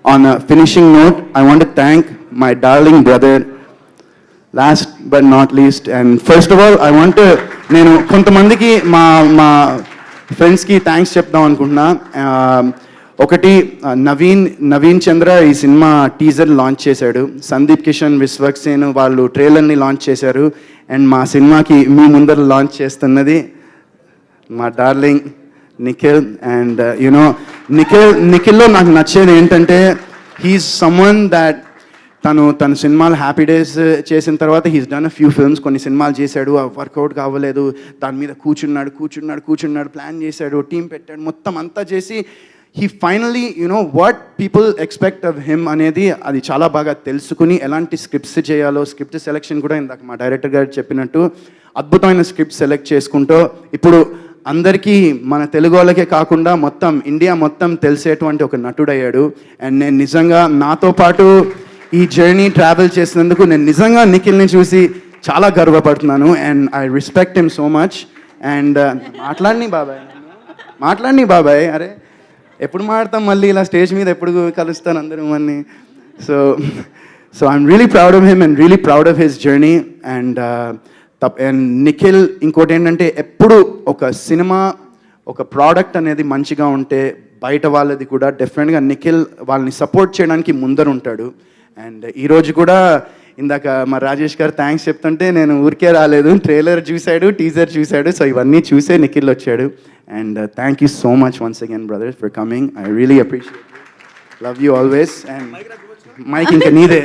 on a finishing note, I want to thank my darling brother, last but not least, and first of all, I want to, నేను కొంతమందికి మా ఫ్రెండ్స్కి thanks చెప్దాం అనుకుంటున్నా. ఒకటి నవీన్ చంద్ర ఈ సినిమా టీజర్ లాంచ్ చేశాడు. సందీప్ కిషన్, విశ్వక్సేన్ వాళ్ళు ట్రైలర్ని లాంచ్ చేశారు. అండ్ మా సినిమాకి మీ ముందర లాంచ్ చేస్తున్నది మా డార్లింగ్ నిఖిల్. అండ్ యునో నిఖిల్లో నాకు నచ్చేది ఏంటంటే హీఈస్ సమ్వన్ దాట్ తన సినిమాలు హ్యాపీ డేస్ చేసిన తర్వాత he's done a few films, కొన్ని సినిమాలు చేశాడు, వర్కౌట్ కావలేదు, దాని మీద కూర్చున్నాడు, ప్లాన్ చేశాడు, టీం పెట్టాడు, మొత్తం అంతా చేసి he finally you know what people expect of him అనేది అది చాలా బాగా తెలుసుకుని ఎలాంటి స్క్రిప్ట్స్ చేయాలో, స్క్రిప్ట్ సెలెక్షన్ కూడా ఇందాక మా డైరెక్టర్ గారు చెప్పినట్టు అద్భుతమైన స్క్రిప్ట్ సెలెక్ట్ చేసుకుంటూ ఇప్పుడు అందరికీ మన తెలుగు వాళ్ళకే కాకుండా మొత్తం ఇండియా మొత్తం తెలిసేటువంటి ఒక నటుడయ్యాడు. అండ్ నేను నిజంగా నాతో పాటు ఈ జర్నీ ట్రావెల్ చేసినందుకు నేను నిజంగా నిఖిల్ని చూసి చాలా గర్వపడుతున్నాను. And I respect him so much. And మాట్లాడిని బాబాయ్ అరే ఎప్పుడు మాడతాం మళ్ళీ ఇలా స్టేజ్ మీద ఎప్పుడు కలుస్తాను అందరూ మన్ని. So I'm really proud of him and really proud of his journey. And Nikhil ఇంకోటి ఏంటంటే ఎప్పుడు ఒక సినిమా ఒక ప్రోడక్ట్ అనేది మంచిగా ఉంటే బయట వాళ్ళది కూడా డెఫినెట్గా నిఖిల్ వాళ్ళని సపోర్ట్ చేయడానికి ముందర ఉంటాడు. అండ్ ఈరోజు కూడా ఇందాక మా రాజేష్ గారు థ్యాంక్స్ చెప్తుంటే నేను ఊరికే రాలేదు, ట్రైలర్ చూశాడు, టీజర్ చూశాడు, సో ఇవన్నీ చూసే నిఖిల్ వచ్చాడు. And thank you so much once again brothers for coming. I really appreciate, love you always. And mike ఇంకా నీదే.